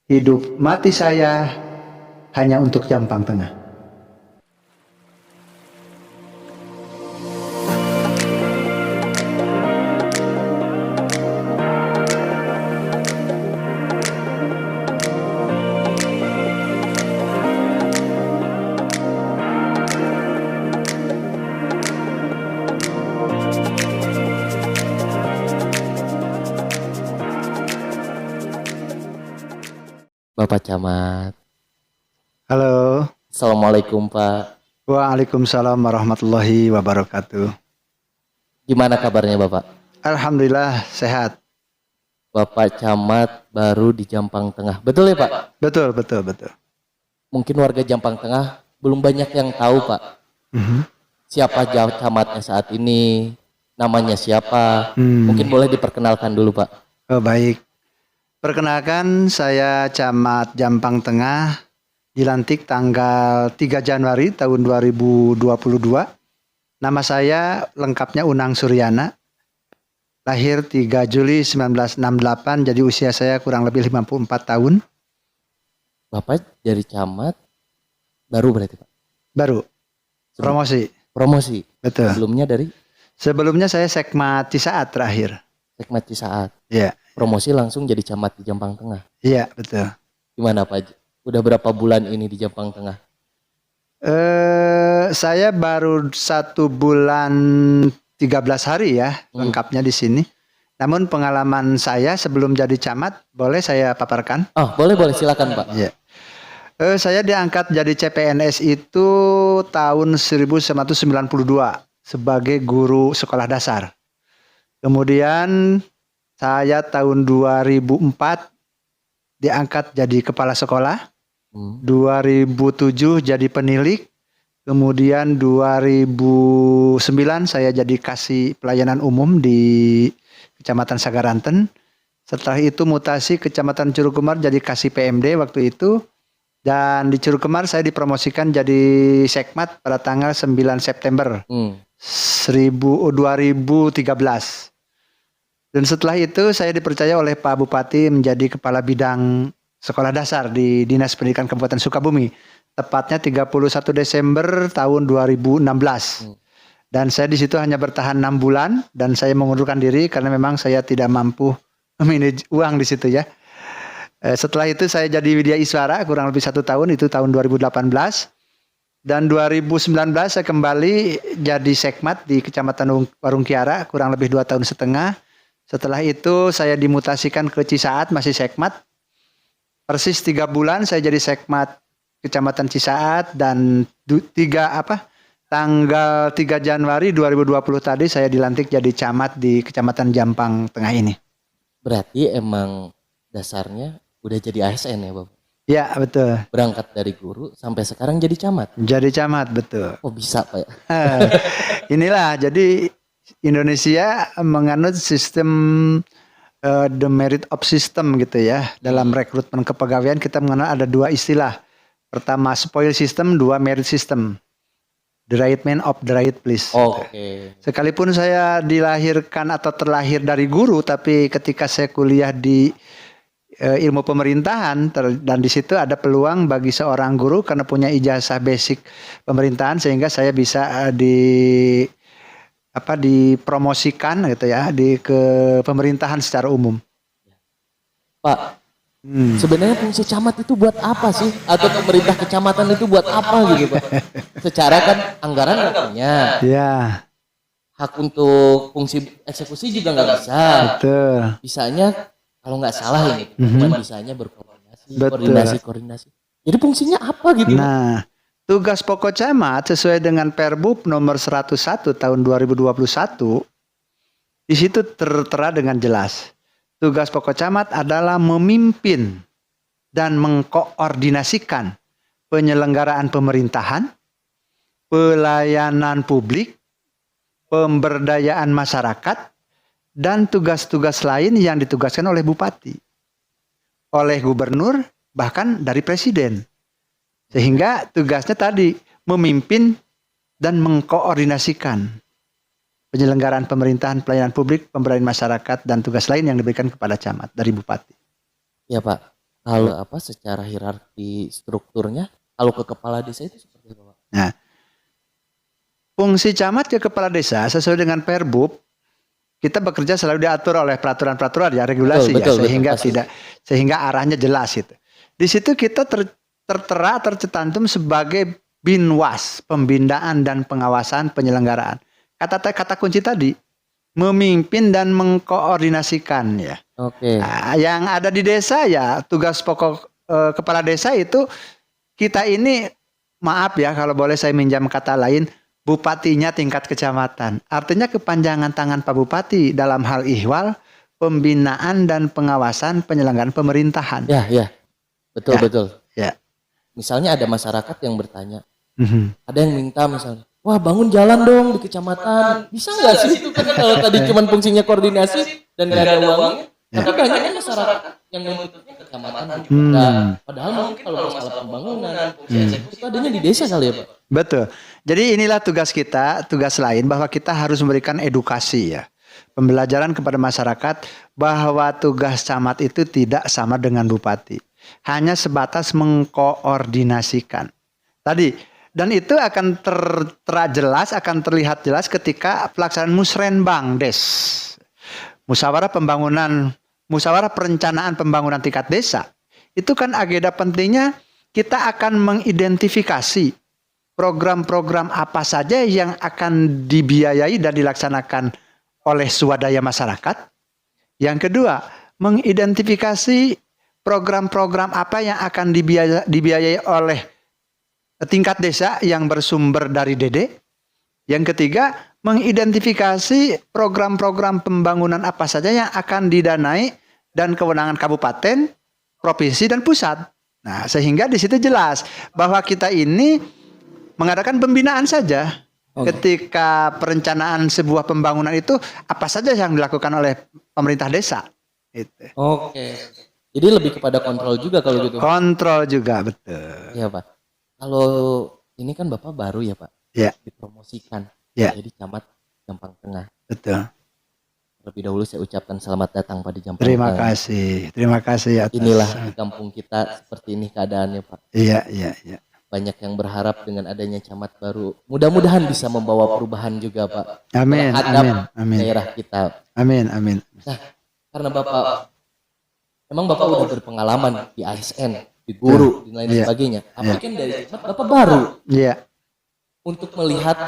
Hidup mati saya hanya untuk Jampang Tengah. Bapak Camat. Halo. Assalamualaikum Pak. Waalaikumsalam warahmatullahi wabarakatuh. Gimana kabarnya Bapak? Alhamdulillah sehat. Bapak Camat baru di Jampang Tengah. Betul ya Pak? Betul. Mungkin warga Jampang Tengah belum banyak yang tahu Pak. Siapa camatnya saat ini? Namanya siapa? Mungkin boleh diperkenalkan dulu Pak. Oh, baik. Perkenalkan, saya Camat Jampang Tengah, dilantik tanggal 3 Januari tahun 2022. Nama saya lengkapnya Unang Suryana. Lahir 3 Juli 1968, jadi usia saya kurang lebih 54 tahun. Bapak dari camat baru berarti Pak? Baru. Promosi. Betul. Sebelumnya saya Sekmat Cisaat terakhir. Sekmat Cisaat. Iya. Promosi langsung jadi camat di Jampang Tengah. Iya, betul. Gimana Pak? Udah berapa bulan ini di Jampang Tengah? Saya baru 1 bulan 13 hari ya, lengkapnya di sini. Namun pengalaman saya sebelum jadi camat, boleh saya paparkan? Oh, boleh silakan Pak. Iya. Saya diangkat jadi CPNS itu tahun 1992 sebagai guru sekolah dasar. Kemudian saya tahun 2004 diangkat jadi kepala sekolah. 2007 jadi penilik. Kemudian 2009 saya jadi kasih pelayanan umum di Kecamatan Sagaranten. Setelah itu mutasi Kecamatan Curug Kemar jadi kasih PMD waktu itu. Dan di Curug Kemar saya dipromosikan jadi sekmat pada tanggal 9 September 2013. Dan setelah itu saya dipercaya oleh Pak Bupati menjadi kepala bidang sekolah dasar di Dinas Pendidikan Kabupaten Sukabumi. Tepatnya 31 Desember tahun 2016. Dan saya di situ hanya bertahan 6 bulan dan saya mengundurkan diri karena memang saya tidak mampu memanage uang di situ ya. Setelah itu saya jadi Widya Iswara kurang lebih 1 tahun, itu tahun 2018. Dan 2019 saya kembali jadi sekmat di Kecamatan Warung Kiara kurang lebih 2 tahun setengah. Setelah itu saya dimutasikan ke Cisaat, masih sekmat. Persis 3 bulan saya jadi sekmat Kecamatan Cisaat dan tanggal 3 Januari 2020 tadi saya dilantik jadi camat di Kecamatan Jampang Tengah ini. Berarti emang dasarnya udah jadi ASN ya Bapak? Ya, betul. Berangkat dari guru sampai sekarang jadi camat? Jadi camat, betul. Oh bisa Pak ya? Inilah, jadi Indonesia menganut sistem the merit of system gitu ya. Dalam rekrutmen kepegawaian kita mengenal ada 2 istilah. Pertama spoil system, 2 merit system. The right man of the right place. Oke. Sekalipun saya dilahirkan atau terlahir dari guru, tapi ketika saya kuliah di ilmu pemerintahan dan di situ ada peluang bagi seorang guru karena punya ijazah basic pemerintahan sehingga saya bisa dipromosikan gitu ya ke pemerintahan secara umum. Pak, sebenarnya fungsi camat itu buat apa sih? Atau pemerintah kecamatan itu buat apa gitu Pak? Secara kan anggaran nggak punya. Ya. Hak untuk fungsi eksekusi juga nggak bisa. Betul. Bisanya kalau nggak salah ini, cuma bisanya berkoordinasi, koordinasi. Jadi fungsinya apa gitu? Nah, tugas pokok camat sesuai dengan Perbup nomor 101 tahun 2021, di situ tertera dengan jelas. Tugas pokok camat adalah memimpin dan mengkoordinasikan penyelenggaraan pemerintahan, pelayanan publik, pemberdayaan masyarakat, dan tugas-tugas lain yang ditugaskan oleh bupati, oleh gubernur, bahkan dari presiden. Sehingga tugasnya tadi memimpin dan mengkoordinasikan penyelenggaraan pemerintahan, pelayanan publik, pemberdayaan masyarakat, dan tugas lain yang diberikan kepada camat dari bupati. Ya Pak, Kalau secara hierarki strukturnya, kalau ke kepala desa itu seperti apa, Pak? Nah, fungsi camat ke kepala desa sesuai dengan Perbub, kita bekerja selalu diatur oleh peraturan-peraturan ya, regulasi Betul, sehingga pasti. sehingga arahnya jelas itu. Di situ kita tertera tercetantum sebagai Binwas, pembinaan dan pengawasan penyelenggaraan. Kata kunci tadi memimpin dan mengkoordinasikan ya. Oke. Nah, yang ada di desa ya tugas pokok kepala desa itu kita ini, maaf ya kalau boleh saya minjam kata lain, bupatinya tingkat kecamatan. Artinya kepanjangan tangan Pak Bupati dalam hal ihwal, pembinaan dan pengawasan penyelenggaraan pemerintahan. Ya. Betul, Ya. betul. Ya. Misalnya ada masyarakat yang bertanya, Mhm. ada yang minta misalnya, wah bangun jalan dong di kecamatan. Bisa nggak sih itu kan kalau tadi cuma fungsinya koordinasi dan nggak ada uangnya. Tapi banyaknya masyarakat yang menuntutnya kecamatan. Padahal mungkin kalau masalah pembangunan, itu adanya di desa kali ya Pak? Betul. Jadi inilah tugas kita, tugas lain bahwa kita harus memberikan edukasi ya. Pembelajaran kepada masyarakat bahwa tugas camat itu tidak sama dengan bupati. Hanya sebatas mengkoordinasikan. Tadi, dan itu akan jelas, akan terlihat jelas ketika pelaksanaan Musrenbang Des. Musyawarah perencanaan pembangunan tingkat desa. Itu kan agenda pentingnya kita akan mengidentifikasi program-program apa saja yang akan dibiayai dan dilaksanakan oleh swadaya masyarakat. Yang kedua, mengidentifikasi program-program apa yang akan dibiayai oleh tingkat desa yang bersumber dari DD. Yang ketiga, mengidentifikasi program-program pembangunan apa saja yang akan didanai dan kewenangan kabupaten, provinsi, dan pusat. Nah, sehingga di situ jelas bahwa kita ini mengadakan pembinaan saja. Ketika perencanaan sebuah pembangunan itu apa saja yang dilakukan oleh pemerintah desa. Itu. Oke. Jadi lebih kepada kontrol juga kalau gitu. Kontrol juga, betul. Iya Pak. Kalau ini kan Bapak baru ya Pak. Ya. Dipromosikan. Ya. Jadi camat Jampang Tengah. Betul. Terlebih dahulu saya ucapkan selamat datang Pak di Jampang Terima Tengah. kasih. Terima kasih atas. Inilah di kampung kita seperti ini keadaannya Pak. Iya. Banyak yang berharap dengan adanya camat baru. Mudah-mudahan bisa membawa perubahan juga Pak. Amin. Terhadap Amin. daerah kita. Amin. Nah, karena memang Bapak udah berpengalaman di ASN, di guru, dan lain sebagainya. Tapi kan dari camat Bapak baru. Iya. Untuk melihat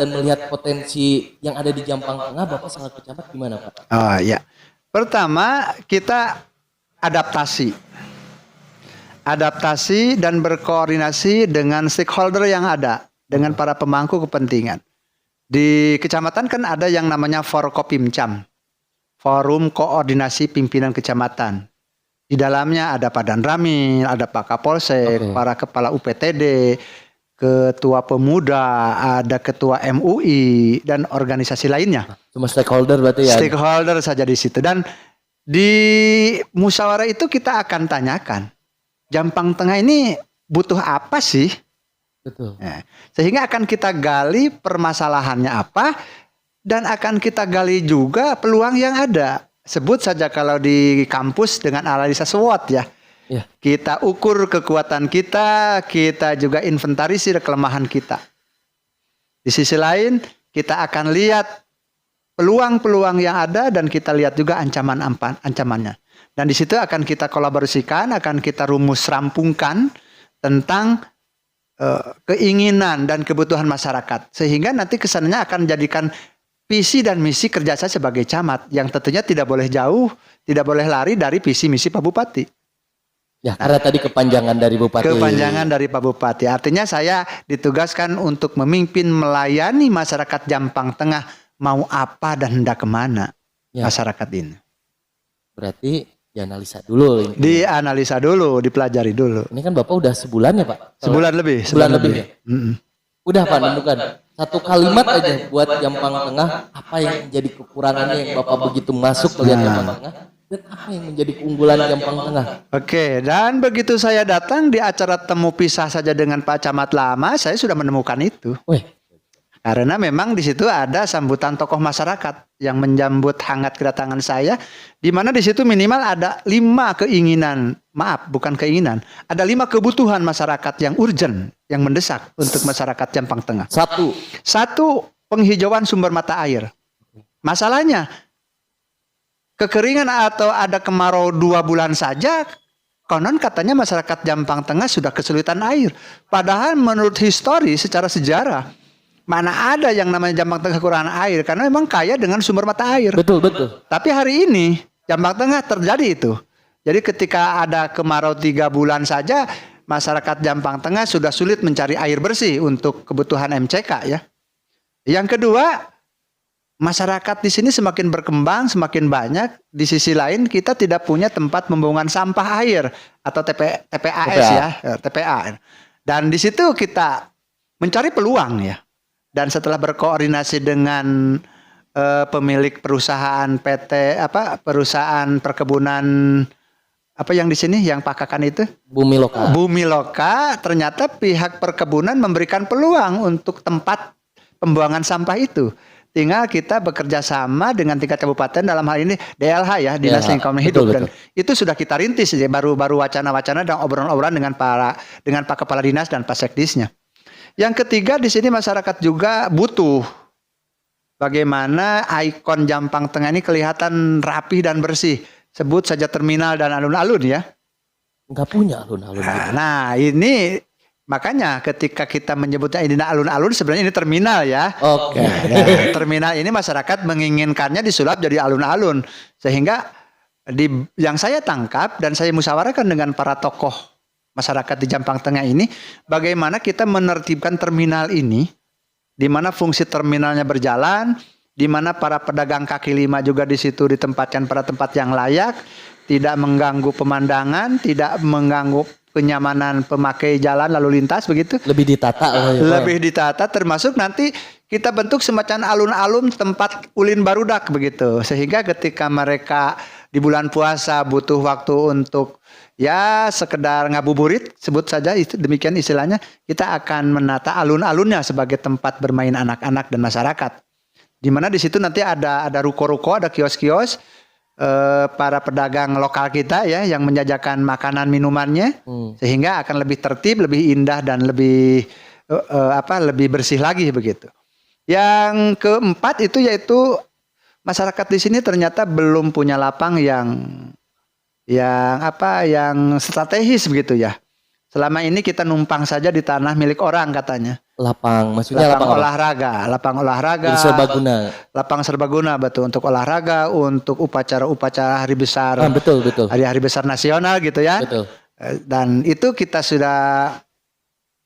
potensi yang ada di Jampang Tengah, Bapak sangat camat gimana Pak? Oh ya. Pertama, kita adaptasi dan berkoordinasi dengan stakeholder yang ada, dengan para pemangku kepentingan. Di kecamatan kan ada yang namanya Forkopimcam, Forum Koordinasi Pimpinan Kecamatan. Di dalamnya ada Pak Danramil, ada Pak Kapolsek, para kepala UPTD, ketua pemuda, ada ketua MUI, dan organisasi lainnya. Cuma stakeholder berarti ya? Stakeholder saja di situ. Dan di musyawarah itu kita akan tanyakan, Jampang Tengah ini butuh apa sih? Betul. Nah, sehingga akan kita gali permasalahannya apa, dan akan kita gali juga peluang yang ada. Sebut saja kalau di kampus dengan analisa SWOT ya. Kita ukur kekuatan kita juga inventarisir kelemahan kita. Di sisi lain, kita akan lihat peluang-peluang yang ada dan kita lihat juga ancamannya. Dan di situ akan kita kolaborasikan, akan kita rampungkan tentang keinginan dan kebutuhan masyarakat. Sehingga nanti kesannya akan menjadikan visi dan misi kerja saya sebagai camat yang tentunya tidak boleh jauh, tidak boleh lari dari visi misi Pak Bupati. Ya, karena tadi kepanjangan dari Bupati. Kepanjangan dari Pak Bupati. Artinya saya ditugaskan untuk memimpin melayani masyarakat Jampang Tengah mau apa dan hendak kemana masyarakat ini. Berarti dianalisa dulu ini. Dianalisa dulu, dipelajari dulu. Ini kan Bapak udah sebulan ya Pak? Sebulan lebih. Sebulan lebih ya? Udah Pak, nemukan satu kalimat aja buat Jampang Tengah, apa yang menjadi kekurangannya yang Bapak begitu masuk bagian Jampang Tengah, dan apa yang menjadi keunggulan Jampang Tengah. Oke, dan begitu saya datang di acara temu pisah saja dengan Pak Camat lama, saya sudah menemukan itu. Karena memang di situ ada sambutan tokoh masyarakat yang menyambut hangat kedatangan saya, di mana di situ minimal ada 5 keinginan, maaf bukan keinginan, ada 5 kebutuhan masyarakat yang urgent, yang mendesak untuk masyarakat Jampang Tengah. Satu, penghijauan sumber mata air. Masalahnya kekeringan atau ada kemarau 2 bulan saja, konon katanya masyarakat Jampang Tengah sudah kesulitan air. Padahal menurut histori secara sejarah, mana ada yang namanya Jampang Tengah kekurangan air, karena memang kaya dengan sumber mata air. Betul. Tapi hari ini Jampang Tengah terjadi itu. Jadi ketika ada kemarau 3 bulan saja, masyarakat Jampang Tengah sudah sulit mencari air bersih untuk kebutuhan MCK ya. Yang kedua, masyarakat di sini semakin berkembang, semakin banyak. Di sisi lain kita tidak punya tempat pembuangan sampah air atau TPAS ya, TPA. Dan di situ kita mencari peluang ya. Dan setelah berkoordinasi dengan pemilik perusahaan PT perusahaan perkebunan apa yang di sini yang Pakakan itu Bumi Loka, ternyata pihak perkebunan memberikan peluang untuk tempat pembuangan sampah itu. Tinggal kita bekerja sama dengan tingkat kabupaten, dalam hal ini DLH ya, Dinas Lingkungan Hidup, dan itu sudah kita rintis ya, baru wacana-wacana dan obrolan-obrolan dengan Pak Kepala Dinas dan Pak Sekdisnya. Yang ketiga, di sini masyarakat juga butuh bagaimana ikon Jampang Tengah ini kelihatan rapih dan bersih. Sebut saja terminal dan alun-alun ya. Enggak punya alun-alun. Nah, ini makanya ketika kita menyebutnya ini alun-alun, sebenarnya ini terminal ya. Oke. Nah, terminal ini masyarakat menginginkannya disulap jadi alun-alun. Sehingga yang saya tangkap dan saya musyawarahkan dengan para tokoh masyarakat di Jampang Tengah ini, bagaimana kita menertibkan terminal ini, di mana fungsi terminalnya berjalan, di mana para pedagang kaki lima juga di situ ditempatkan pada tempat yang layak, tidak mengganggu pemandangan, tidak mengganggu kenyamanan pemakai jalan lalu lintas begitu. Lebih ditata. Lebih ditata, termasuk nanti kita bentuk semacam alun-alun tempat ulin barudak begitu. Sehingga ketika mereka di bulan puasa butuh waktu untuk ya sekedar ngabuburit, sebut saja demikian istilahnya, kita akan menata alun-alunnya sebagai tempat bermain anak-anak dan masyarakat. Di mana di situ nanti ada ruko-ruko, ada kios-kios, para pedagang lokal kita ya yang menjajakan makanan minumannya, sehingga akan lebih tertib, lebih indah dan lebih lebih bersih lagi begitu. Yang keempat itu yaitu masyarakat di sini ternyata belum punya lapang yang strategis begitu ya. Selama ini kita numpang saja di tanah milik orang katanya. Lapang, maksudnya lapang olahraga. Serbaguna. Lapang serbaguna betul, untuk olahraga, untuk upacara-upacara hari besar. Betul. Hari besar nasional gitu ya. Betul. Dan itu kita sudah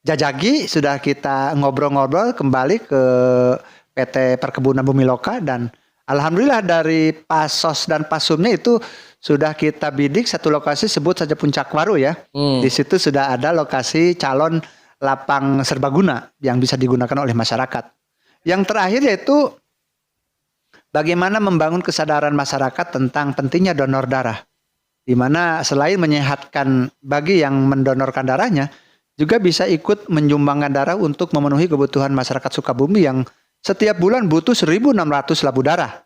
jajagi, sudah kita ngobrol-ngobrol kembali ke PT Perkebunan Bumi Loka, dan alhamdulillah dari Pasos dan Pasumnya itu sudah kita bidik satu lokasi, sebut saja Puncak Waru ya. Di situ sudah ada lokasi calon lapang serbaguna yang bisa digunakan oleh masyarakat. Yang terakhir yaitu bagaimana membangun kesadaran masyarakat tentang pentingnya donor darah. Di mana selain menyehatkan bagi yang mendonorkan darahnya, juga bisa ikut menyumbangkan darah untuk memenuhi kebutuhan masyarakat Sukabumi yang setiap bulan butuh 1.600 labu darah.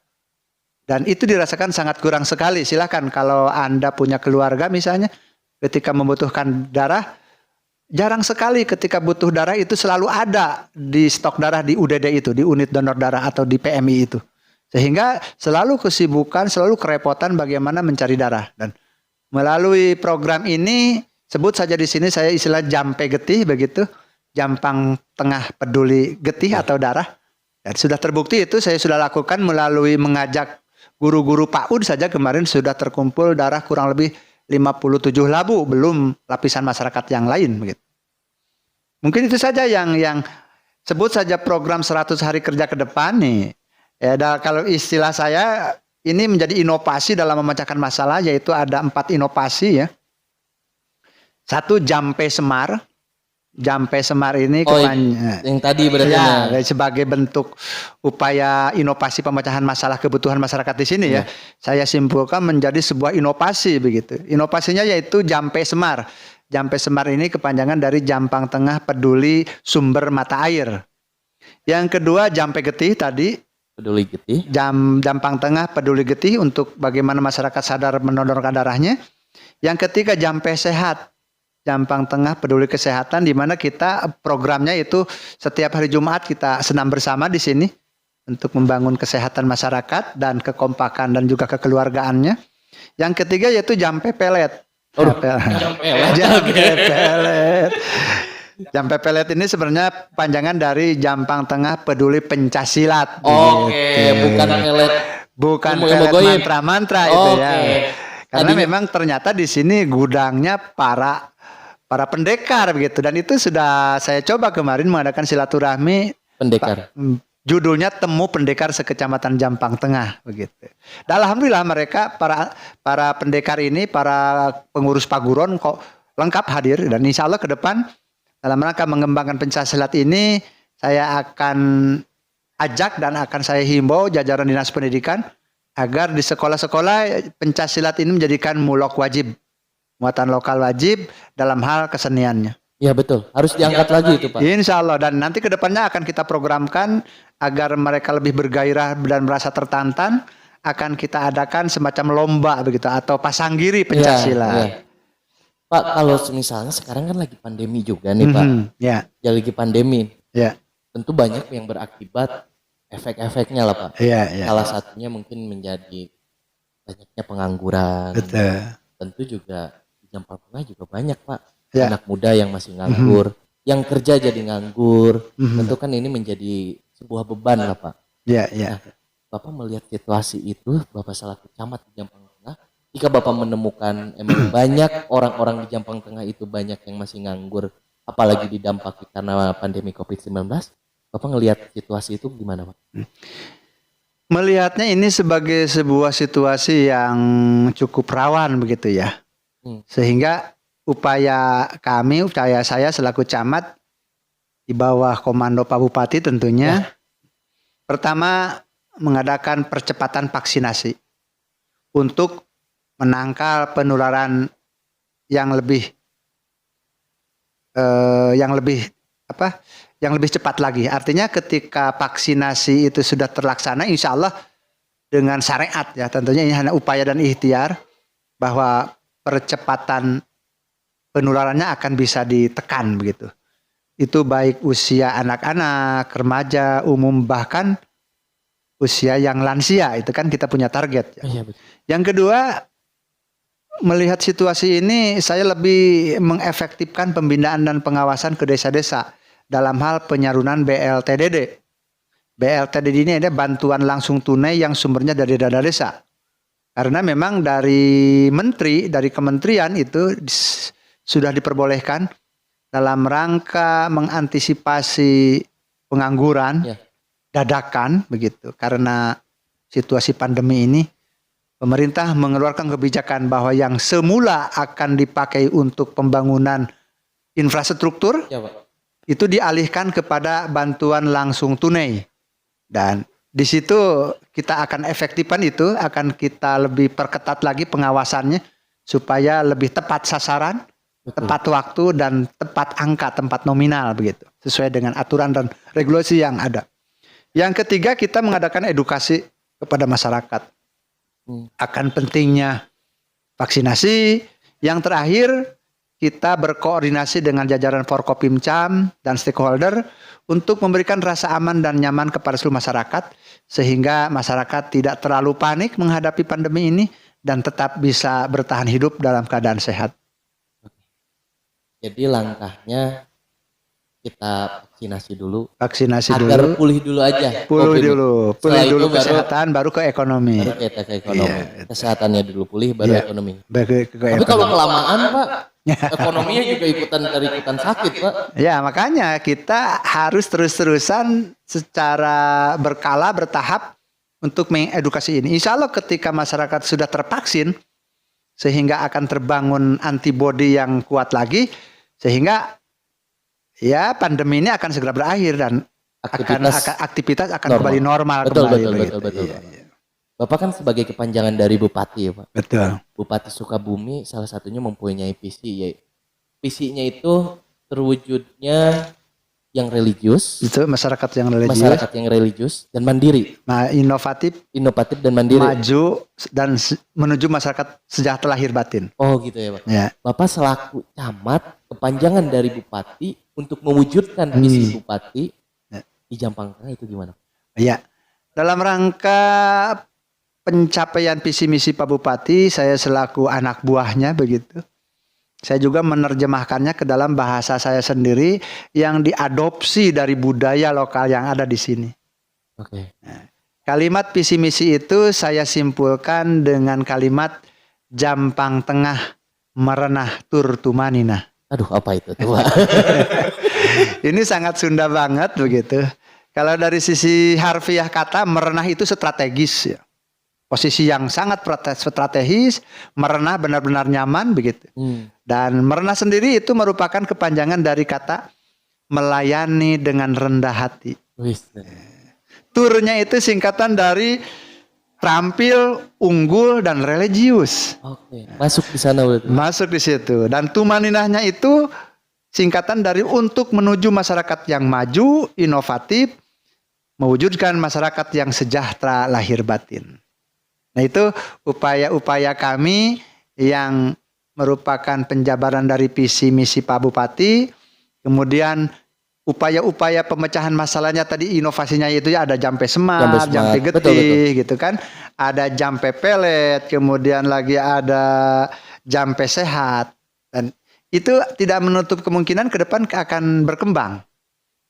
Dan itu dirasakan sangat kurang sekali. Silakan kalau Anda punya keluarga misalnya, ketika membutuhkan darah, jarang sekali ketika butuh darah itu selalu ada di stok darah di UDD itu, di unit donor darah atau di PMI itu. Sehingga selalu kesibukan, selalu kerepotan bagaimana mencari darah. Dan melalui program ini, sebut saja di sini saya istilah Jampe Getih begitu, Jampang Tengah Peduli Getih atau darah. Dan sudah terbukti itu saya sudah lakukan melalui mengajak guru-guru PAUD saja kemarin sudah terkumpul darah kurang lebih 57 labu, belum lapisan masyarakat yang lain begitu. Mungkin itu saja yang sebut saja program 100 hari kerja ke depan nih. Ya, kalau istilah saya ini menjadi inovasi dalam memecahkan masalah, yaitu ada 4 inovasi ya. 1, Jampe Semar. Jampe Semar ini yang tadi berarti ya, sebagai bentuk upaya inovasi pemecahan masalah kebutuhan masyarakat di sini ya. Saya simpulkan menjadi sebuah inovasi begitu. Inovasinya yaitu Jampe Semar. Jampe Semar ini kepanjangan dari Jampang Tengah Peduli Sumber Mata Air. Yang kedua Jampe Getih tadi, Peduli Getih. Jampang Tengah Peduli Getih untuk bagaimana masyarakat sadar mendonorkan darahnya. Yang ketiga Jampe Sehat, Jampang Tengah Peduli Kesehatan, di mana kita programnya itu setiap hari Jumat kita senam bersama di sini untuk membangun kesehatan masyarakat dan kekompakan dan juga kekeluargaannya. Yang ketiga yaitu Jampe Pelet. Jampe Pelet. Jampe Pelet ini sebenarnya panjangan dari Jampang Tengah Peduli Pencaksilat. Bukan pelet. Bukan Ilmu pelet goib. mantra-mantra itu ya. Karena Tadinya- memang ternyata di sini gudangnya para pendekar begitu, dan itu sudah saya coba kemarin mengadakan silaturahmi. Pendekar. Judulnya Temu Pendekar Sekecamatan Jampang Tengah begitu. Dan alhamdulillah mereka para pendekar ini, para pengurus paguron kok lengkap hadir, dan insya Allah ke depan dalam rangka mengembangkan pencaksilat ini saya akan ajak dan akan saya himbau jajaran dinas pendidikan agar di sekolah-sekolah pencaksilat ini menjadikan mulok wajib, muatan lokal wajib dalam hal keseniannya. Iya betul, harus diangkat lagi itu Pak. Insya Allah, dan nanti ke depannya akan kita programkan agar mereka lebih bergairah dan merasa tertantang, akan kita adakan semacam lomba begitu atau pasanggiri pencaksilat. Iya. Pak, kalau misalnya sekarang kan lagi pandemi juga nih Pak. Ya, Ya lagi pandemi. ya, Tentu banyak yang berakibat efek-efeknya lah Pak. ya, ya. Salah satunya mungkin menjadi banyaknya pengangguran. Betul. Tentu juga di Jampang Tengah juga banyak Pak. Ya. Anak muda yang masih nganggur, yang kerja jadi nganggur. Tentu kan ini menjadi sebuah beban lah Pak. Ya, ya. Bapak melihat situasi itu, Bapak selaku camat di Jampang Tengah, jika Bapak menemukan emang banyak orang-orang di Jampang Tengah itu banyak yang masih nganggur, apalagi didampaki karena pandemi COVID-19, Bapak ngelihat situasi itu gimana Pak? Melihatnya ini sebagai sebuah situasi yang cukup rawan begitu ya. Sehingga upaya saya selaku camat di bawah komando Pak Bupati tentunya, pertama mengadakan percepatan vaksinasi untuk menangkal penularan yang lebih cepat lagi. Artinya ketika vaksinasi itu sudah terlaksana, insya Allah dengan syariat ya, tentunya ini hanya upaya dan ikhtiar bahwa percepatan penularannya akan bisa ditekan begitu. Itu baik usia anak-anak, remaja, umum, bahkan usia yang lansia, itu kan kita punya target. Ya. Iya, betul. Yang kedua, melihat situasi ini saya lebih mengefektifkan pembinaan dan pengawasan ke desa-desa dalam hal penyaluran BLTDD. BLTDD ini ada bantuan langsung tunai yang sumbernya dari dana desa. Karena memang dari kementerian itu sudah diperbolehkan dalam rangka mengantisipasi pengangguran dadakan begitu. Karena situasi pandemi ini, pemerintah mengeluarkan kebijakan bahwa yang semula akan dipakai untuk pembangunan infrastruktur itu dialihkan kepada bantuan langsung tunai. Dan di situ kita akan efektifkan itu, akan kita lebih perketat lagi pengawasannya supaya lebih tepat sasaran, tepat waktu, dan tepat angka, tempat nominal begitu, sesuai dengan aturan dan regulasi yang ada. Yang ketiga, kita mengadakan edukasi kepada masyarakat akan pentingnya vaksinasi. Yang terakhir, kita berkoordinasi dengan jajaran Forkopimcam dan stakeholder untuk memberikan rasa aman dan nyaman kepada seluruh masyarakat, sehingga masyarakat tidak terlalu panik menghadapi pandemi ini dan tetap bisa bertahan hidup dalam keadaan sehat. Jadi langkahnya kita vaksinasi dulu. Vaksinasi agar dulu. pulih dulu aja. Pulih dulu itu kesehatan, baru ke ekonomi. Baru kita ke ekonomi. Kesehatannya dulu pulih, baru ekonomi. Tapi kalau kelamaan Pak, ekonominya juga ikutan sakit Pak. Ya, makanya kita harus terus-terusan secara berkala, bertahap untuk mengedukasi ini. Insya Allah ketika masyarakat sudah tervaksin, sehingga akan terbangun antibodi yang kuat lagi, sehingga ya pandemi ini akan segera berakhir dan aktivitas akan kembali normal. Betul. Iya. Bapak kan sebagai kepanjangan dari Bupati ya Pak. Betul. Bupati Sukabumi salah satunya mempunyai visi, ya. Visinya itu terwujudnya yang religius, Itu masyarakat yang religius, masyarakat yang religius dan mandiri, inovatif, inovatif dan mandiri. maju dan menuju masyarakat sejahtera lahir batin. Oh gitu ya Pak. Ya. Bapak selaku camat, kepanjangan dari bupati untuk mewujudkan visi bupati di Jampang Tengah itu gimana? Ya. Dalam rangka pencapaian visi misi Pak Bupati, saya selaku anak buahnya begitu. Saya juga menerjemahkannya ke dalam bahasa saya sendiri yang diadopsi dari budaya lokal yang ada di sini. Oke. Kalimat visi misi itu saya simpulkan dengan kalimat Jampang Tengah merenah tur tumanina. Aduh, apa itu tuh, Pak? Ini sangat Sunda banget begitu. Kalau dari sisi harfiah kata merenah itu strategis ya. Posisi yang sangat strategis, merenah benar-benar nyaman begitu. Dan merenah sendiri itu merupakan kepanjangan dari kata melayani dengan rendah hati. Turnya itu singkatan dari terampil, unggul, dan religius. Oke, masuk di sana berarti. Masuk di situ. Dan tumaninahnya itu singkatan dari untuk menuju masyarakat yang maju, inovatif, mewujudkan masyarakat yang sejahtera lahir batin. Nah itu upaya-upaya kami yang merupakan penjabaran dari visi misi Pak Bupati. Kemudian upaya-upaya pemecahan masalahnya tadi inovasinya itu ya ada jampe smart, jampe getih betul. Gitu kan. Ada jampe pelet, kemudian lagi ada jampe sehat. Dan itu tidak menutup kemungkinan ke depan akan berkembang.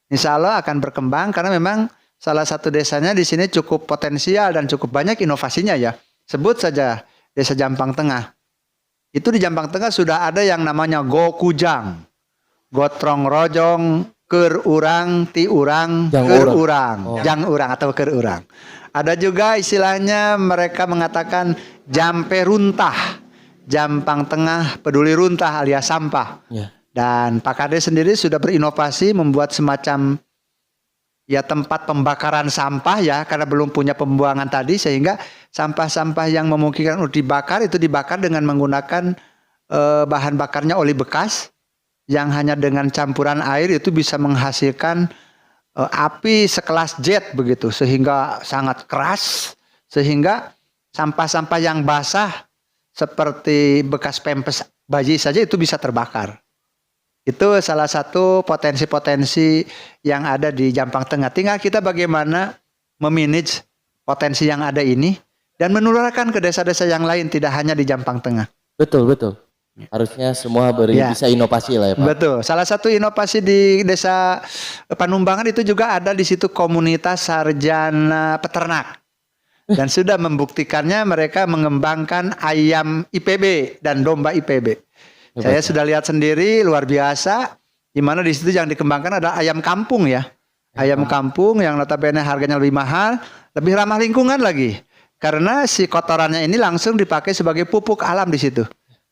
Insya Allah akan berkembang karena memang salah satu desanya di sini cukup potensial dan cukup banyak inovasinya ya. Sebut saja Desa Jampang Tengah. Itu di Jampang Tengah sudah ada yang namanya Gokujang. Gotrong rojong, ker urang, ti urang, ker urang. Jang urang atau ker urang. Ada juga istilahnya mereka mengatakan jampe runtah. Jampang Tengah peduli runtah alias sampah. Yeah. Dan Pak Kades sendiri sudah berinovasi membuat semacam ya tempat pembakaran sampah ya karena belum punya pembuangan tadi sehingga sampah-sampah yang memungkinkan untuk dibakar itu dibakar dengan menggunakan bahan bakarnya oli bekas yang hanya dengan campuran air itu bisa menghasilkan api sekelas jet begitu sehingga sangat keras sehingga sampah-sampah yang basah seperti bekas pempes bayi saja itu bisa terbakar. Itu salah satu potensi-potensi yang ada di Jampang Tengah. Tinggal kita bagaimana memanage potensi yang ada ini dan menularkan ke desa-desa yang lain tidak hanya di Jampang Tengah. Betul, betul. Harusnya semua bisa inovasi lah ya Pak. Betul. Salah satu inovasi di Desa Panumbangan itu juga ada di situ komunitas sarjana peternak. Dan sudah membuktikannya mereka mengembangkan ayam IPB dan domba IPB. Saya sudah lihat sendiri luar biasa. Di mana di situ yang dikembangkan ada ayam kampung ya. Ayam kampung yang notabene harganya lebih mahal, lebih ramah lingkungan lagi. Karena si kotorannya ini langsung dipakai sebagai pupuk alam di situ.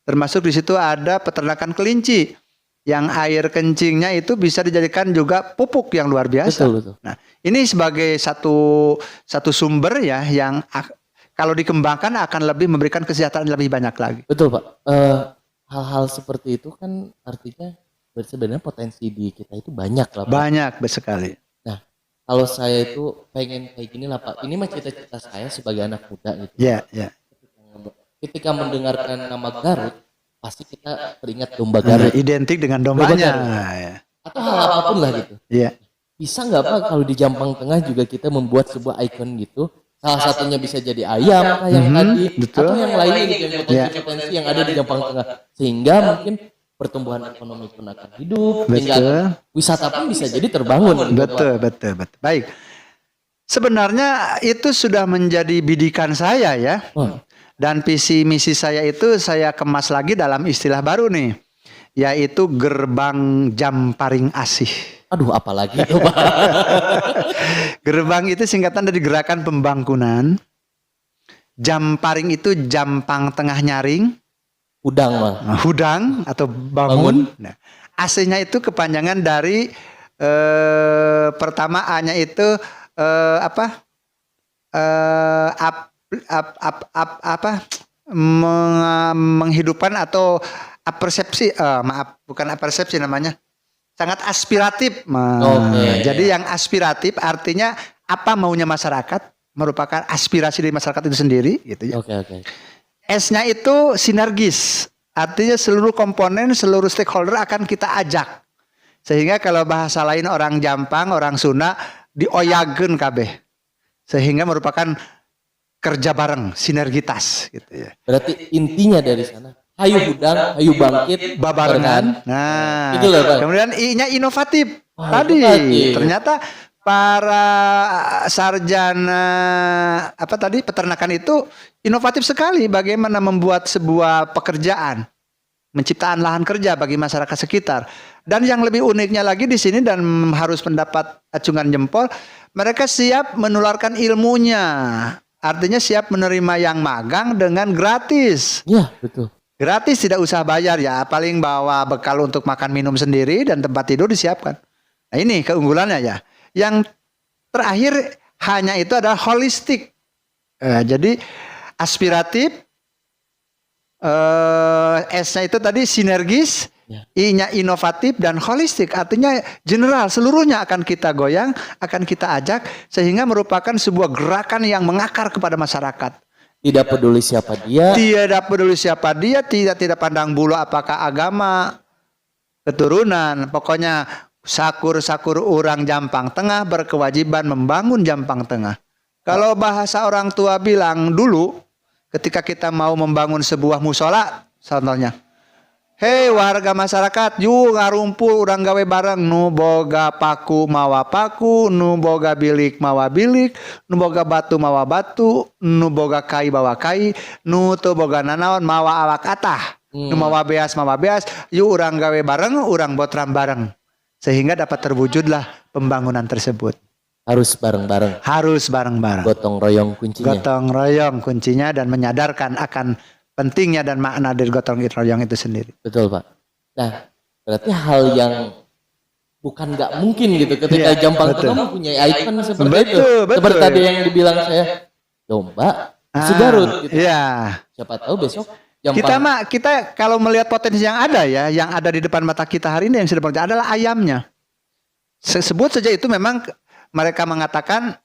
Termasuk di situ ada peternakan kelinci yang air kencingnya itu bisa dijadikan juga pupuk yang luar biasa. Betul, betul. Nah, ini sebagai satu sumber ya yang kalau dikembangkan akan lebih memberikan kesejahteraan lebih banyak lagi. Betul Pak. Hal-hal seperti itu kan artinya sebenarnya potensi di kita itu banyak lah Pak. Banyak sekali. Nah, kalau saya itu pengen kayak gini lah Pak. Ini mah cita-cita saya sebagai anak muda gitu. Iya, iya. Ketika mendengarkan nama Garut, pasti kita teringat domba Garut. Identik dengan dombanya. Atau hal apapun lah gitu. Iya. Bisa nggak Pak kalau di Jampang Tengah juga kita membuat sebuah ikon gitu? Salah satunya bisa jadi ayam kayak tadi. Betul. Atau yang lainnya gitu yang potensi-potensi yang ada di Jampang Tengah. Sehingga mungkin pertumbuhan ekonomi pun akan hidup. Betul. Wisata pun bisa jadi terbangun. Betul, betul, betul. Baik. Sebenarnya itu sudah menjadi bidikan saya ya. Dan visi misi saya itu saya kemas lagi dalam istilah baru nih. Yaitu gerbang Jamparing Asih. Aduh apalagi itu Pak. Gerbang itu singkatan dari gerakan pembangunan. Jamparing itu Jampang Tengah Nyaring. Hudang mah. Hudang atau bangun. Nah, aslinya itu kepanjangan dari pertama A-nya itu menghidupkan atau persepsi bukan persepsi namanya sangat aspiratif. Jadi yang aspiratif artinya apa maunya masyarakat merupakan aspirasi dari masyarakat itu sendiri gitu ya. Oke. S-nya itu sinergis. Artinya seluruh komponen, seluruh stakeholder akan kita ajak. Sehingga kalau bahasa lain orang Jampang, orang Sunda dioyageun kabeh. Sehingga merupakan kerja bareng, sinergitas gitu ya. Berarti intinya dari sana, hayu hudang, hayu bangkit, Babarengan. Nah, gitu loh, Bang. kemudian I-nya inovatif. Tadi Ternyata para sarjana peternakan itu inovatif sekali bagaimana membuat sebuah pekerjaan, menciptakan lahan kerja bagi masyarakat sekitar. Dan yang lebih uniknya lagi di sini dan harus mendapat acungan jempol, mereka siap menularkan ilmunya. Artinya siap menerima yang magang dengan gratis. Iya, betul. Gratis, tidak usah bayar ya, paling bawa bekal untuk makan minum sendiri dan tempat tidur disiapkan. Nah ini keunggulannya ya. Yang terakhir hanya itu adalah holistik. Jadi aspiratif, S-nya itu tadi sinergis, I-nya inovatif dan holistik. Artinya general, seluruhnya akan kita goyang, akan kita ajak sehingga merupakan sebuah gerakan yang mengakar kepada masyarakat. Tidak peduli siapa dia. Tidak peduli siapa dia, tidak pandang bulu apakah agama, keturunan. Pokoknya sakur-sakur orang Jampang Tengah berkewajiban membangun Jampang Tengah. Kalau bahasa orang tua bilang dulu ketika kita mau membangun sebuah musola contohnya, hei warga masyarakat, yuk ngarumpul urang gawe bareng, nu boga paku mawa paku, nu boga bilik mawa bilik, nu boga batu mawa batu, nu boga kai bawa kai, nu teu boga nanaon mawa awak atah, nu mawa beas, yuk urang gawe bareng, urang botram bareng. Sehingga dapat terwujudlah pembangunan tersebut. Harus bareng-bareng. Harus bareng-bareng. Gotong royong kuncinya. Gotong royong kuncinya dan menyadarkan akan pentingnya dan makna dari gotong royong itu sendiri. Betul Pak. Nah berarti hal yang bukan nggak mungkin gitu ketika Jampang Tengah mempunyai ikon seperti itu. Seperti tadi yang dibilang saya, domba si Garut gitu. Iya. Siapa tahu besok kita kalau melihat potensi yang ada ya, yang ada di depan mata kita hari ini yang sudah bekerja adalah ayamnya. Sebut saja itu memang mereka mengatakan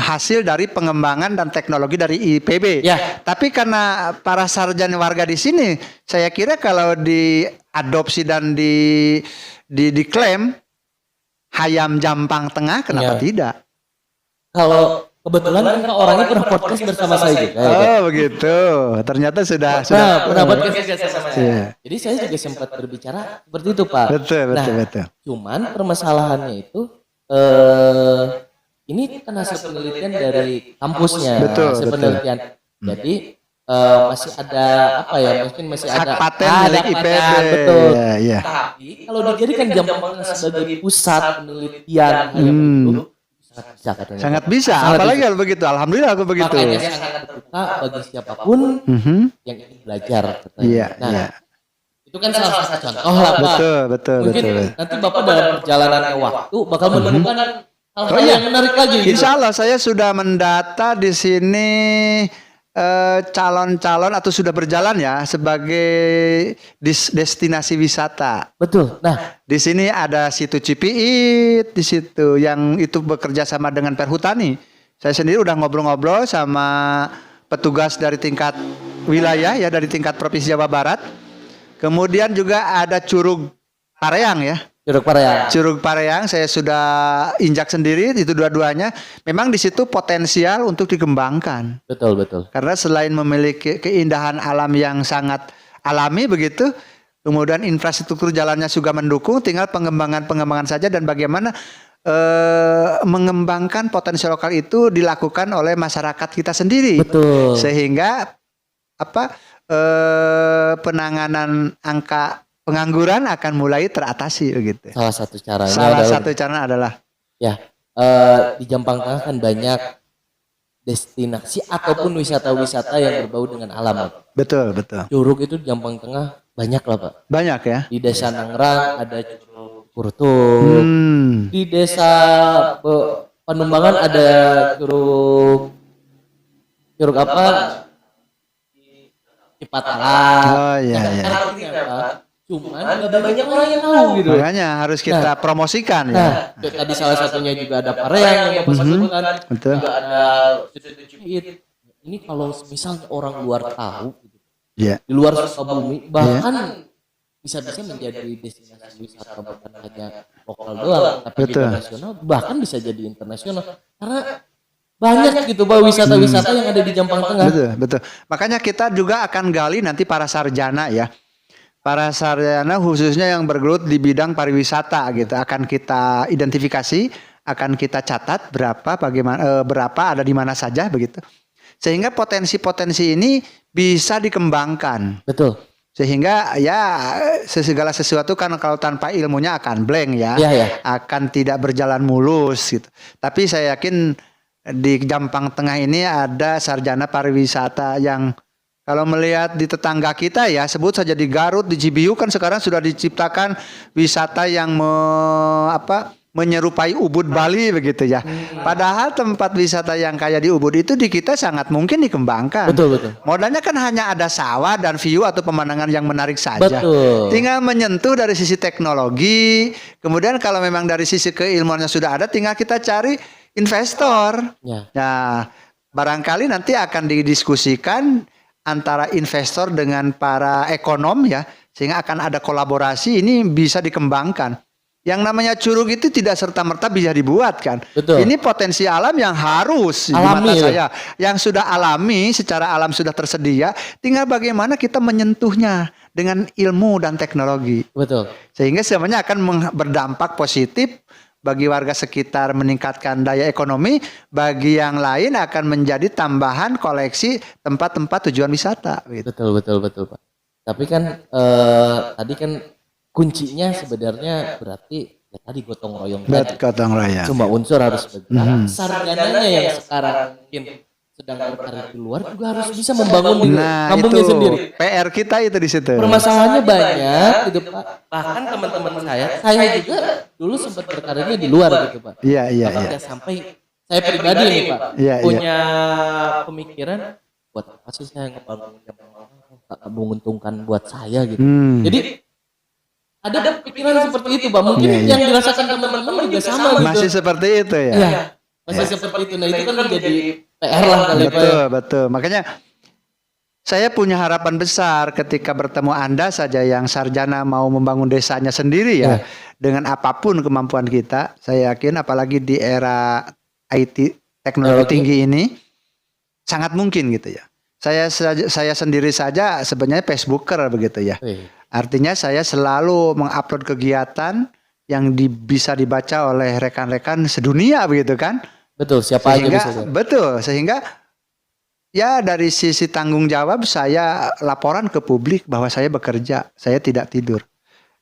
hasil dari pengembangan dan teknologi dari IPB. Ya. Tapi karena para sarjana warga di sini, saya kira kalau diadopsi dan diklaim hayam Jampang Tengah, kenapa tidak? Kalau kebetulan kan orangnya pernah podcast bersama saya juga. Oh begitu. Ternyata sudah pernah podcast bersama saya. Jadi saya juga sempat berbicara seperti itu Pak. Betul. Cuman permasalahannya itu ini kan hasil penelitian dari kampusnya. Hasil penelitian. Jadi masih ada mungkin masih ada paten milik IPB. Betul. Ya. Tapi kalau dijadikan Jampang sebagai pusat penelitian itu sangat bisa. Apalagi kalau begitu. Alhamdulillah aku begitu. Makanya sangat terbuka bagi siapapun yang ingin belajar. Itu kan salah satu contoh lah Pak. Betul. Mungkin nanti Bapak dalam perjalanan waktu bakal menemukan hal-hal yang menarik lagi. Insya Allah saya sudah mendata di sini calon-calon atau sudah berjalan ya sebagai destinasi wisata. Betul. Nah, di sini ada situ Cipiit di situ yang itu bekerja sama dengan Perhutani. Saya sendiri udah ngobrol-ngobrol sama petugas dari tingkat wilayah ya, dari tingkat Provinsi Jawa Barat. Kemudian juga ada Curug Pareang ya. Curug Pareang saya sudah injak sendiri itu dua-duanya. Memang di situ potensial untuk dikembangkan. Betul. Karena selain memiliki keindahan alam yang sangat alami begitu, kemudian infrastruktur jalannya juga mendukung, tinggal pengembangan saja dan bagaimana mengembangkan potensi lokal itu dilakukan oleh masyarakat kita sendiri. Betul. Sehingga penanganan angka pengangguran akan mulai teratasi begitu. Salah satu caranya adalah di Jampang Tengah kan banyak destinasi ataupun wisata-wisata yang berbau dengan alam. Betul. Curug itu di Jampang Tengah banyak lah Pak. Banyak ya. Di Desa Nangrang ada Curug Kurtuk. Di Desa Panumbangan ada curug apa? Cipatalan. Oh iya. Artinya apa? cuman gak banyak orang yang tahu gitu. Makanya harus kita promosikan ya. Nah, tadi salah satunya juga ada Pareang yang Bapak sebutkan, Betul. juga ada Cuit. Ini kalau misalnya orang luar tahu, gitu, Iya. di luar Sukabumi, bahkan bisa-bisa menjadi destinasi wisata bukan hanya lokal doang, tapi juga nasional, bahkan bisa jadi internasional. Karena banyak gitu Pak wisata-wisata yang ada di Jampang Tengah. Betul, betul. Makanya kita juga akan gali nanti para sarjana ya. Para sarjana khususnya yang bergelut di bidang pariwisata gitu akan kita identifikasi, akan kita catat berapa ada di mana saja begitu. Sehingga potensi-potensi ini bisa dikembangkan. Betul. Sehingga ya segala sesuatu kan kalau tanpa ilmunya akan blank ya. Iya, iya. Akan tidak berjalan mulus gitu. Tapi saya yakin di Jampang Tengah ini ada sarjana pariwisata yang kalau melihat di tetangga kita ya, sebut saja di Garut, di Cibiu kan sekarang sudah diciptakan wisata yang menyerupai Ubud Bali begitu ya. Padahal tempat wisata yang kayak di Ubud itu di kita sangat mungkin dikembangkan. Betul, betul. Modalnya kan hanya ada sawah dan view atau pemandangan yang menarik saja. Betul. Tinggal menyentuh dari sisi teknologi. Kemudian kalau memang dari sisi keilmuannya sudah ada, tinggal kita cari investor. Ya. Nah, barangkali nanti akan didiskusikan antara investor dengan para ekonom ya, sehingga akan ada kolaborasi, ini bisa dikembangkan. Yang namanya curug itu tidak serta-merta bisa dibuat kan. Betul. Ini potensi alam yang harus Alami, di mata saya, yang sudah alami, secara alam sudah tersedia, tinggal bagaimana kita menyentuhnya dengan ilmu dan teknologi. Betul. Sehingga semuanya akan berdampak positif bagi warga sekitar, meningkatkan daya ekonomi, bagi yang lain akan menjadi tambahan koleksi tempat-tempat tujuan wisata gitu. Betul Pak. Tapi kan tadi kan kuncinya sebenarnya berarti ya tadi gotong royong tadi. Gotong royong. Semua unsur harus bergerak. Sarjananya yang sekarang mungkin sedang berkarir di luar juga harus bisa membangun di kampungnya itu sendiri. PR kita itu di situ. Permasalahannya banyak gitu Pak. Bahkan teman-teman saya juga dulu sempat berkarirnya di luar gitu Pak. Iya. Bahkan sampai saya pribadi nih Pak punya pemikiran buat apa sih saya ngebangun tak menguntungkan buat saya gitu. Jadi ada pikiran seperti itu Pak. Mungkin yang dirasakan teman-teman juga sama gitu. Masih seperti itu ya. Iya. Masih seperti itu. Nah itu kan menjadi PR lah kali Pak. Betul. Makanya saya punya harapan besar ketika bertemu Anda saja yang sarjana mau membangun desanya sendiri ya. Dengan apapun kemampuan kita, saya yakin apalagi di era IT teknologi tinggi ini sangat mungkin gitu ya. Saya sendiri saja sebenarnya Facebooker begitu ya. Artinya saya selalu mengupload kegiatan yang bisa dibaca oleh rekan-rekan sedunia begitu kan. Betul, siapa aja bisa. Betul, sehingga ya dari sisi tanggung jawab saya laporan ke publik bahwa saya bekerja, saya tidak tidur.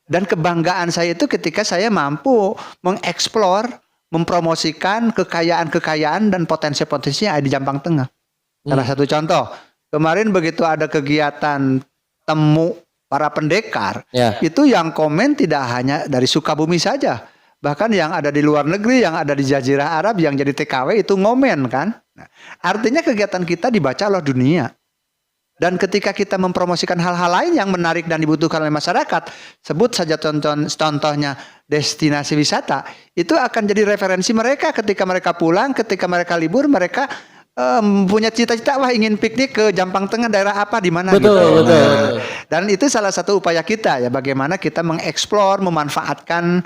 Dan kebanggaan saya itu ketika saya mampu mengeksplor, mempromosikan kekayaan-kekayaan dan potensi-potensi yang ada di Jampang Tengah. Salah satu contoh, kemarin begitu ada kegiatan temu para pendekar, itu yang komen tidak hanya dari Sukabumi saja, bahkan yang ada di luar negeri, yang ada di Jazirah Arab, yang jadi TKW itu ngomen kan. Nah, artinya kegiatan kita dibaca oleh dunia. Dan ketika kita mempromosikan hal-hal lain yang menarik dan dibutuhkan oleh masyarakat, sebut saja contohnya destinasi wisata, itu akan jadi referensi mereka ketika mereka pulang, ketika mereka libur, mereka punya cita-cita wah ingin piknik ke Jampang Tengah daerah apa di mana gitu. Betul. Dan itu salah satu upaya kita ya bagaimana kita mengeksplor, memanfaatkan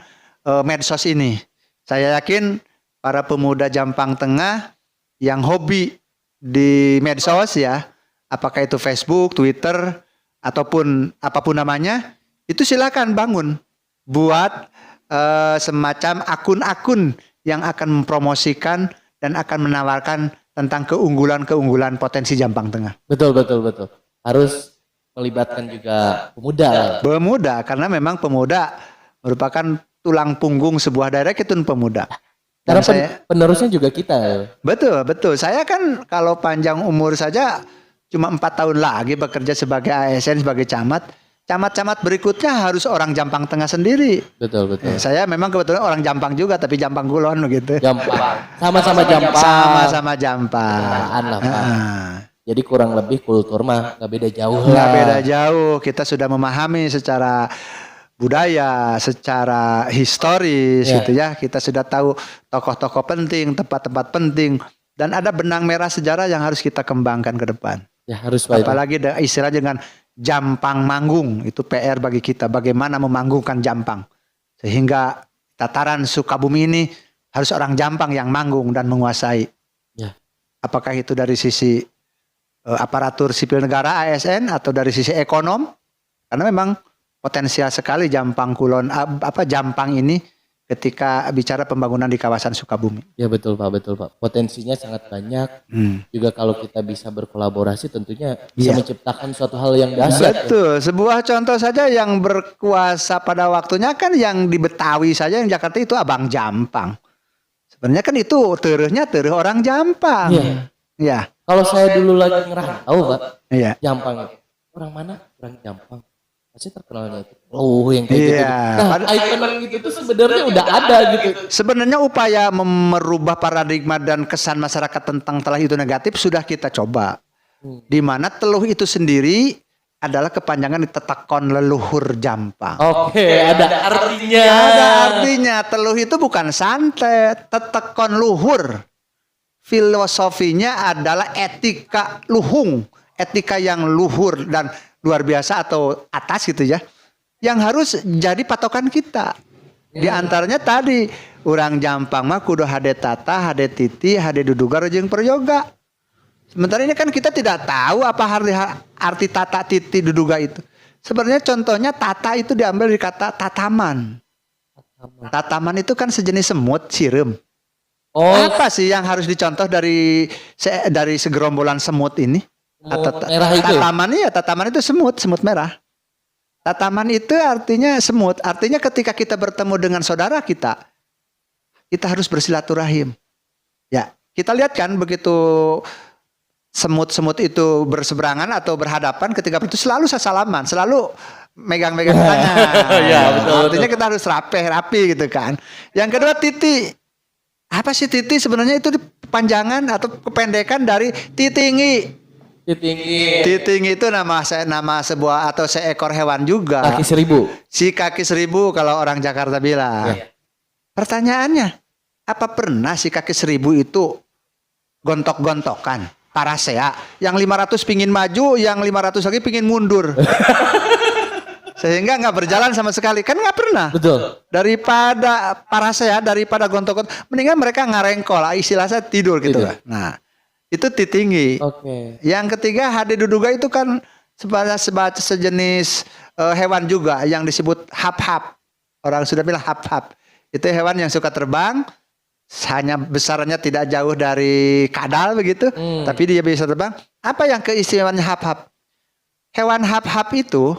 medsos ini. Saya yakin para pemuda Jampang Tengah yang hobi di medsos ya, apakah itu Facebook, Twitter ataupun apapun namanya, itu silakan bangun buat semacam akun-akun yang akan mempromosikan dan akan menawarkan tentang keunggulan potensi Jampang Tengah. Betul. Harus melibatkan juga pemuda. Pemuda, karena memang pemuda merupakan tulang punggung sebuah daerah, itu pemuda. Karena penerusnya juga kita. Betul. Saya kan kalau panjang umur saja cuma 4 tahun lagi bekerja sebagai ASN, sebagai camat. Camat-camat berikutnya harus orang Jampang Tengah sendiri. Betul. Saya memang kebetulan orang Jampang juga, tapi Jampang Kulon gitu. Jampang. Sama-sama Jampang. Sama-sama Jampang. Lah, Pak. Jadi kurang lebih kultur mah nggak beda jauh Nggak lah. beda jauh, kita sudah memahami secara budaya, secara historis Ya. gitu ya. Kita sudah tahu tokoh-tokoh penting, tempat-tempat penting, dan ada benang merah sejarah yang harus kita kembangkan ke depan. Ya harus Pak. Apalagi istilah dengan Jampang Manggung, itu PR bagi kita, bagaimana memanggungkan Jampang. Sehingga tataran Sukabumi ini harus orang Jampang yang manggung dan menguasai. Ya. Apakah itu dari sisi aparatur sipil negara ASN atau dari sisi ekonom? Karena memang potensial sekali Jampang Kulon Jampang ini ketika bicara pembangunan di kawasan Sukabumi. Ya betul Pak. Potensinya sangat banyak. Juga kalau kita bisa berkolaborasi tentunya bisa menciptakan suatu hal yang dahsyat. Betul. Sebuah contoh saja yang berkuasa pada waktunya kan yang di Betawi saja, yang Jakarta itu Abang Jampang. Sebenarnya kan itu tereh orang Jampang. Iya. Ya. Kalau saya dulu lagi ngerantau Pak, Iya. Jampang itu. Orang mana? Orang Jampang. Pasti terkenalnya itu. Oh yang kayak gitu. Iya. Nah icon gitu tuh sebenarnya udah ada gitu. Sebenarnya upaya merubah paradigma dan kesan masyarakat tentang telah itu negatif sudah kita coba. Di mana teluh itu sendiri adalah kepanjangan tetakon leluhur Jampang. Oke, ada artinya. Ada artinya, teluh itu bukan santet, tetekon luhur. Filosofinya adalah etika luhung, etika yang luhur dan luar biasa atau atas gitu ya. Yang harus jadi patokan kita. Di antaranya tadi, orang Jampang mah kudu hade tata, hade titi, hade duduga jeung peryoga. Sementara ini kan kita tidak tahu apa arti tata titi duduga itu. Sebenarnya contohnya tata itu diambil dari kata tataman. Tataman itu kan sejenis semut, sirem. Oh, Apa sih yang harus dicontoh dari segerombolan semut ini? merah itu. Tataman itu semut merah. Tataman itu artinya semut. Artinya ketika kita bertemu dengan saudara kita harus bersilaturahim. Ya, kita lihat kan begitu semut-semut itu berseberangan atau berhadapan, ketika itu selalu salaman, selalu megang-megang tangan. Ya, betul, Artinya kita harus rapi gitu kan. Yang kedua titi. Apa sih titi? Sebenarnya itu panjangan atau kependekan dari titingi. Tinggi. Titingi itu nama sebuah atau seekor hewan juga. Kaki 1000. Si kaki 1000 kalau orang Jakarta bilang. Ya. Pertanyaannya, apa pernah si kaki 1000 itu gontok-gontokan? Parasea, yang 500 pingin maju, yang 500 lagi pingin mundur. Sehingga nggak berjalan sama sekali. Kan nggak pernah. Betul. Daripada parasea, daripada gontok-gontok, mendingan mereka ngarengkol, istilahnya tidur gitu lah. Nah, itu titinggi. Oke. Yang ketiga hade duduga itu kan sejenis hewan juga yang disebut hap-hap. Orang sudah bilang hap-hap. Itu hewan yang suka terbang, hanya besarnya tidak jauh dari kadal begitu, tapi dia bisa terbang. Apa yang keistimewaannya hap-hap? Hewan hap-hap itu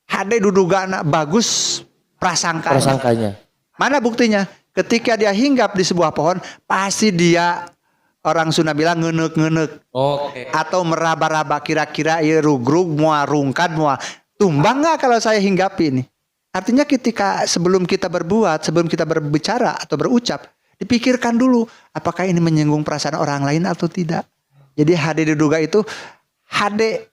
hade duduga bagus prasangkanya. Mana buktinya? Ketika dia hinggap di sebuah pohon, pasti dia, orang Sunda bilang ngenek-ngenek. Oke. Atau meraba-raba, kira-kira ya rugrug, mua rungkad, mua tumbang nggak kalau saya hinggapi ini. Artinya ketika sebelum kita berbuat, sebelum kita berbicara atau berucap, dipikirkan dulu apakah ini menyinggung perasaan orang lain atau tidak. Jadi hade diduga itu hade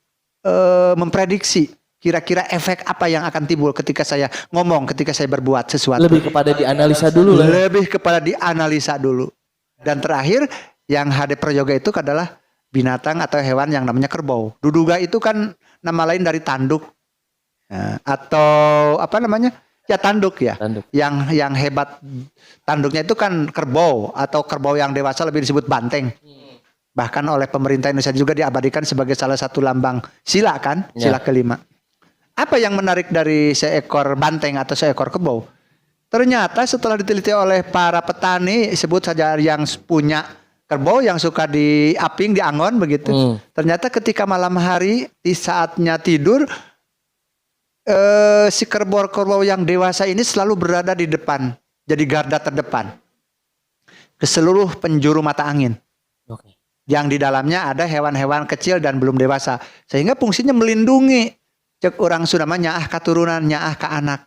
memprediksi kira-kira efek apa yang akan timbul ketika saya ngomong, ketika saya berbuat sesuatu. Lebih kepada dianalisa dulu lah. Lebih kepada dianalisa dulu. Dan terakhir yang hade prayoga itu adalah binatang atau hewan yang namanya kerbau. Duduga itu kan nama lain dari tanduk. Atau apa namanya? Ya tanduk ya. Tanduk. Yang hebat tanduknya itu kan kerbau, atau kerbau yang dewasa lebih disebut banteng. Bahkan oleh pemerintah Indonesia juga diabadikan sebagai salah satu lambang sila kan, sila kelima. Apa yang menarik dari seekor banteng atau seekor kerbau? Ternyata setelah diteliti oleh para petani, sebut saja yang punya kerbau yang suka diaping, diangon begitu. Ternyata ketika malam hari di saatnya tidur, si kerbau-kerbau yang dewasa ini selalu berada di depan, jadi garda terdepan ke seluruh penjuru mata angin. Oke. Yang di dalamnya ada hewan-hewan kecil dan belum dewasa, sehingga fungsinya melindungi. Cek orang Sunda mah nyaah katurunan, nyaah ka anak.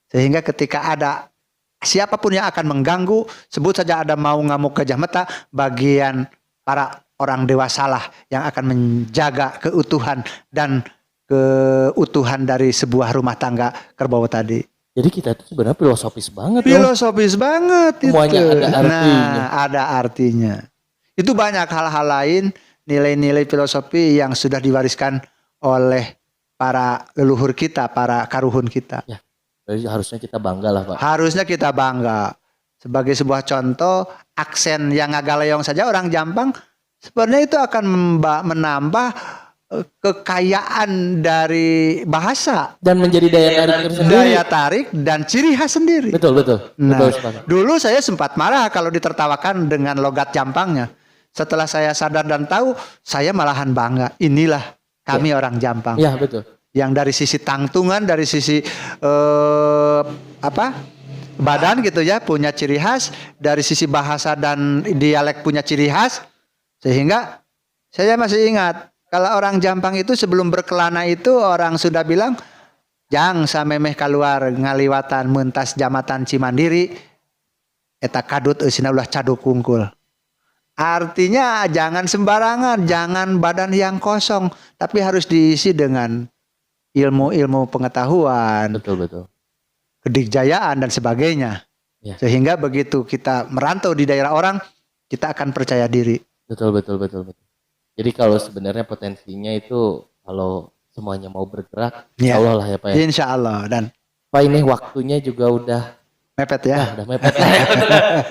Sehingga ketika ada siapapun yang akan mengganggu, sebut saja ada mau ngamuk gajah meta, bagian para orang dewasalah yang akan menjaga keutuhan dan keutuhan dari sebuah rumah tangga kerbau tadi. Jadi kita itu sebenarnya filosofis banget loh. Filosofis banget Semuanya itu. ada artinya. Nah, ada artinya. Itu banyak hal-hal lain, nilai-nilai filosofi yang sudah diwariskan oleh para leluhur kita, para karuhun kita. Ya, jadi harusnya kita bangga lah Pak. Harusnya kita bangga. Sebagai sebuah contoh, aksen yang ngagalayong saja orang Jampang sebenarnya itu akan menambah kekayaan dari bahasa Dan menjadi daya tarik tersendiri. daya tarik dan ciri khas sendiri. Betul. Nah, Betul sekali. dulu saya sempat marah kalau ditertawakan dengan logat Jampangnya. Setelah saya sadar dan tahu, saya malahan bangga. Inilah kami orang Jampang. Ya betul. Yang dari sisi tangtungan, dari sisi badan gitu ya, punya ciri khas. Dari sisi bahasa dan dialek punya ciri khas. Sehingga saya masih ingat, kalau orang Jampang itu sebelum berkelana itu orang sudah bilang, jang samemeh keluar ngaliwatan mentas jamatan Cimandiri, eta kadut eusina ulah caduk kungkul. Artinya jangan sembarangan, jangan badan yang kosong, tapi harus diisi dengan ilmu-ilmu pengetahuan, Betul. kedikjayaan dan sebagainya. Ya. Sehingga begitu kita merantau di daerah orang, kita akan percaya diri. Betul. Jadi kalau sebenarnya potensinya itu kalau semuanya mau bergerak, Ya. insya Allah lah ya Pak ya. Insya Allah. Dan Pak ini waktunya juga udah mepet ya. udah mepet.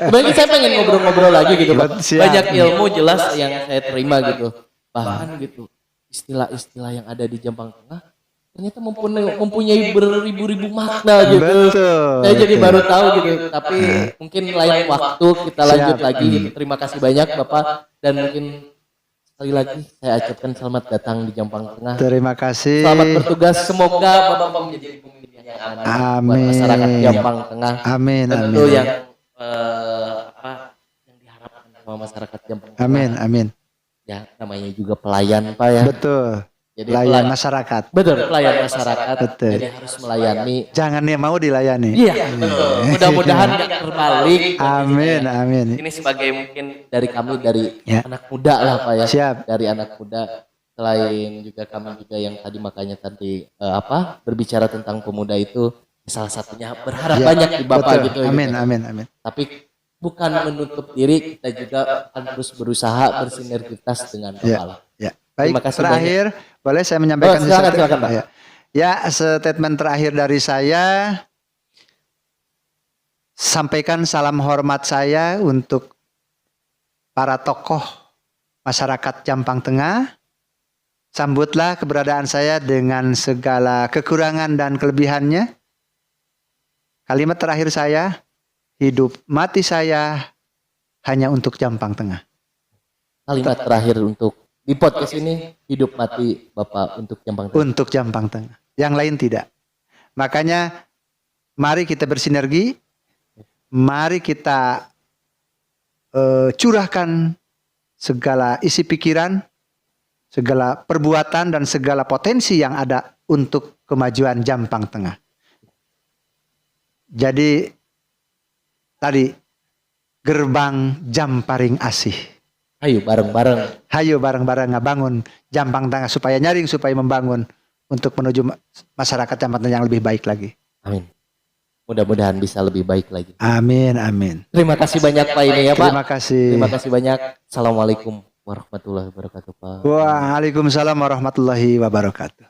Sebenarnya saya pengen ngobrol-ngobrol lagi gitu Pak. Siap. Banyak ilmu jelas yang saya terima gitu. Bahkan gitu istilah-istilah yang ada di Jampang Tengah ternyata mempunyai beribu-ribu makna gitu. Betul. Saya jadi baru tahu gitu. Tapi mungkin lain waktu kita lanjut lagi gitu. Terima kasih banyak Bapak dan mungkin sekali lagi saya ucapkan selamat datang di Jampang Tengah. Terima kasih. Selamat bertugas. Semoga Bapak menjadi pemimpin yang aman buat Amin. masyarakat Jampang Tengah. Amin. Tentu Amin. yang yang diharapkan sama masyarakat Jampang Tengah. Amin. Amin. Ya namanya juga pelayan Pak ya. Betul. Jadi Layan masyarakat. betul pelayan masyarakat. Betul. Jadi harus melayani. Jangan dia mau dilayani. Iya betul. Mudah-mudahan nggak terbalik. Amin. Amin. Ini sebagai mungkin dari kami dari Ya. anak muda lah Pak ya. Siap. Dari anak muda. Selain juga kami juga yang tadi makanya tadi berbicara tentang pemuda itu salah satunya berharap Ya, banyak di Bapak betul. gitu. Amin. gitu. Amin. Amin. Tapi bukan menutup diri, kita juga akan terus berusaha bersinergitas dengan Ya. Bapak. Ya. Baik. Terima kasih Terakhir, boleh saya menyampaikan silakan, Pak. Ya. Ya, statement terakhir dari saya. Sampaikan salam hormat saya untuk para tokoh masyarakat Jampang Tengah. Sambutlah keberadaan saya dengan segala kekurangan dan kelebihannya. Kalimat terakhir saya, hidup mati saya hanya untuk Jampang Tengah. Kalimat terakhir untuk di podcast ini, hidup mati Bapak untuk Jampang Tengah. Untuk Jampang Tengah. Yang lain tidak. Makanya mari kita bersinergi. Mari kita curahkan segala isi pikiran, segala perbuatan dan segala potensi yang ada untuk kemajuan Jampang Tengah. Jadi tadi gerbang Jamparing Asih. Ayo bareng-bareng. Hayo bareng-bareng ngabangun Jampang Tengah supaya nyaring supaya membangun untuk menuju masyarakat Jampang Tengah yang lebih baik lagi. Amin. Mudah-mudahan bisa lebih baik lagi. Amin, amin. Terima kasih banyak Pak ini ya Pak. Terima kasih. Terima kasih banyak. Assalamualaikum warahmatullahi wabarakatuh Pak. Waalaikumsalam warahmatullahi wabarakatuh.